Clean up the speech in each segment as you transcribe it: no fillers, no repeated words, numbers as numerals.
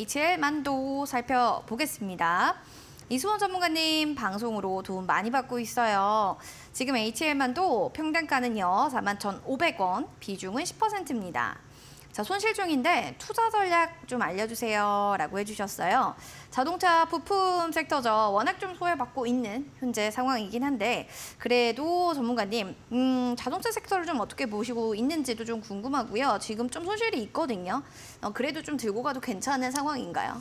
HL 만도 살펴보겠습니다. 이수원 전문가님 방송으로 도움 많이 받고 있어요. 지금 HL만도 평단가는요 41,500원, 비중은 10%입니다. 자, 손실 중인데 투자 전략 좀 알려주세요 라고 해주셨어요. 자동차 부품 섹터죠. 워낙 좀 소외받고 있는 현재 상황이긴 한데 그래도 전문가님 자동차 섹터를 좀 어떻게 보시고 있는지도 좀 궁금하고요. 지금 좀 손실이 있거든요. 그래도 좀 들고 가도 괜찮은 상황인가요?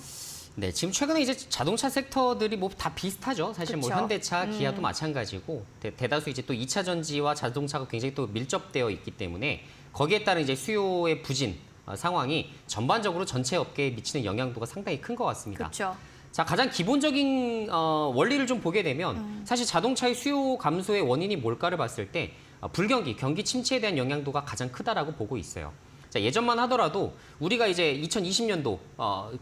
네, 지금 최근에 이제 자동차 섹터들이 뭐 다 비슷하죠. 사실 그쵸? 뭐 현대차, 기아도 마찬가지고 대다수 이제 또 2차 전지와 자동차가 굉장히 또 밀접되어 있기 때문에 거기에 따른 이제 수요의 부진 상황이 전반적으로 전체 업계에 미치는 영향도가 상당히 큰 것 같습니다. 그렇죠. 자, 가장 기본적인 원리를 좀 보게 되면 사실 자동차의 수요 감소의 원인이 뭘까를 봤을 때 불경기, 경기 침체에 대한 영향도가 가장 크다라고 보고 있어요. 자, 예전만 하더라도 우리가 이제 2020년도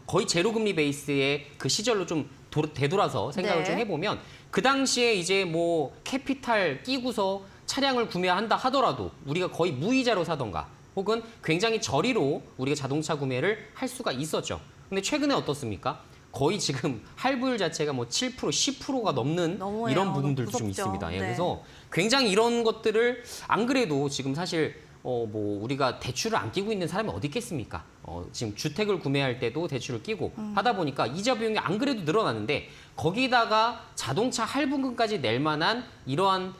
거의 제로금리 베이스의 그 시절로 좀 되돌아서 생각을 네. 좀 해보면 그 당시에 이제 뭐 캐피탈 끼고서 차량을 구매한다 하더라도 우리가 거의 무이자로 사던가 혹은 굉장히 저리로 우리가 자동차 구매를 할 수가 있었죠. 근데 최근에 어떻습니까? 거의 지금 할부율 자체가 뭐 7%, 10%가 넘는 너무해요. 이런 부분들도 너무 좀 무섭죠. 있습니다. 예, 네. 그래서 굉장히 이런 것들을 안 그래도 지금 사실 뭐 우리가 대출을 안 끼고 있는 사람이 어디 있겠습니까? 지금 주택을 구매할 때도 대출을 끼고 하다 보니까 이자 비용이 안 그래도 늘어나는데 거기다가 자동차 할부금까지 낼 만한 이러한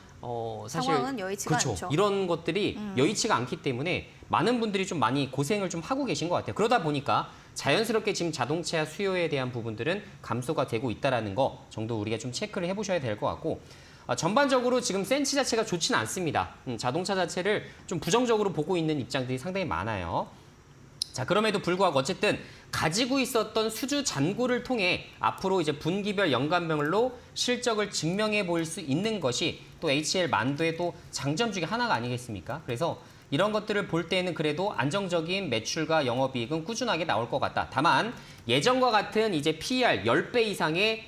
사실 상황은 여의치가 그렇죠. 않죠. 이런 것들이 여의치가 않기 때문에 많은 분들이 좀 많이 고생을 좀 하고 계신 것 같아요. 그러다 보니까 자연스럽게 지금 자동차 수요에 대한 부분들은 감소가 되고 있다는 거 정도 우리가 좀 체크를 해보셔야 될 것 같고 전반적으로 지금 센치 자체가 좋지는 않습니다. 자동차 자체를 좀 부정적으로 보고 있는 입장들이 상당히 많아요. 자, 그럼에도 불구하고 어쨌든 가지고 있었던 수주 잔고를 통해 앞으로 이제 분기별 연간별로 실적을 증명해 볼 수 있는 것이 또 HL 만도의 또 장점 중에 하나가 아니겠습니까? 그래서 이런 것들을 볼 때는 그래도 안정적인 매출과 영업이익은 꾸준하게 나올 것 같다. 다만 예전과 같은 이제 PER 10배 이상의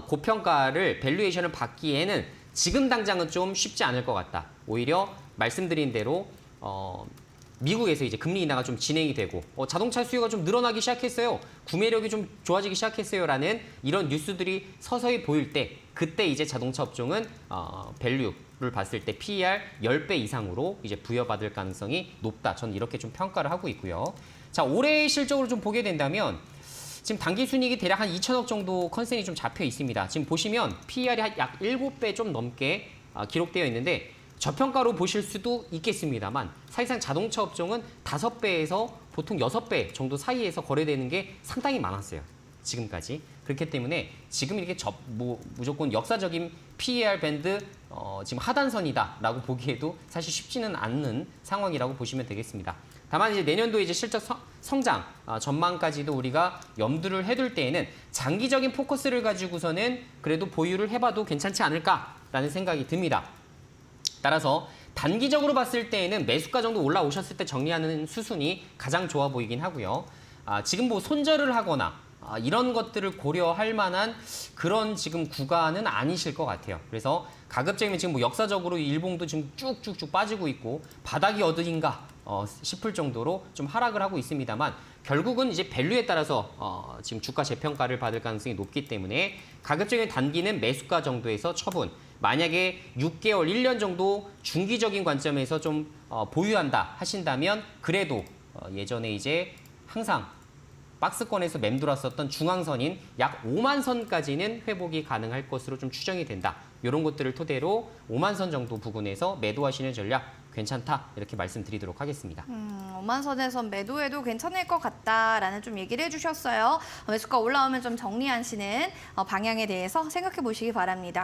고평가를 밸류에이션을 받기에는 지금 당장은 좀 쉽지 않을 것 같다. 오히려 말씀드린 대로 미국에서 이제 금리 인하가 좀 진행이 되고 자동차 수요가 좀 늘어나기 시작했어요. 구매력이 좀 좋아지기 시작했어요라는 이런 뉴스들이 서서히 보일 때 그때 이제 자동차 업종은 밸류를 봤을 때 PER 10배 이상으로 이제 부여받을 가능성이 높다. 저는 이렇게 좀 평가를 하고 있고요. 자, 올해의 실적으로 좀 보게 된다면 지금 당기 순이익이 대략 한 2천억 정도 컨센이 좀 잡혀 있습니다. 지금 보시면 PER이 약 7배 좀 넘게 기록되어 있는데 저평가로 보실 수도 있겠습니다만 사실상 자동차 업종은 5배에서 보통 6배 정도 사이에서 거래되는 게 상당히 많았어요. 지금까지. 그렇기 때문에 지금 이렇게 무조건 역사적인 PER 밴드 지금 하단선이다라고 보기에도 사실 쉽지는 않는 상황이라고 보시면 되겠습니다. 다만 이제 내년도 이제 실적 성장 전망까지도 우리가 염두를 해둘 때에는 장기적인 포커스를 가지고서는 그래도 보유를 해봐도 괜찮지 않을까라는 생각이 듭니다. 따라서 단기적으로 봤을 때에는 매수가 정도 올라오셨을 때 정리하는 수순이 가장 좋아 보이긴 하고요. 지금 뭐 손절을 하거나 이런 것들을 고려할 만한 그런 지금 구간은 아니실 것 같아요. 그래서 가급적이면 지금 뭐 역사적으로 일봉도 지금 쭉쭉쭉 빠지고 있고 바닥이 어디인가 싶을 정도로 좀 하락을 하고 있습니다만 결국은 이제 밸류에 따라서 지금 주가 재평가를 받을 가능성이 높기 때문에 가급적인 단기는 매수가 정도에서 처분. 만약에 6개월, 1년 정도 중기적인 관점에서 좀 보유한다 하신다면 그래도 예전에 이제 항상 박스권에서 맴돌았었던 중앙선인 약 5만 선까지는 회복이 가능할 것으로 좀 추정이 된다. 이런 것들을 토대로 5만 선 정도 부근에서 매도하시는 전략 괜찮다 이렇게 말씀드리도록 하겠습니다. 5만 선에서 매도해도 괜찮을 것 같다라는 좀 얘기를 해주셨어요. 매수가 올라오면 좀 정리하시는 방향에 대해서 생각해 보시기 바랍니다.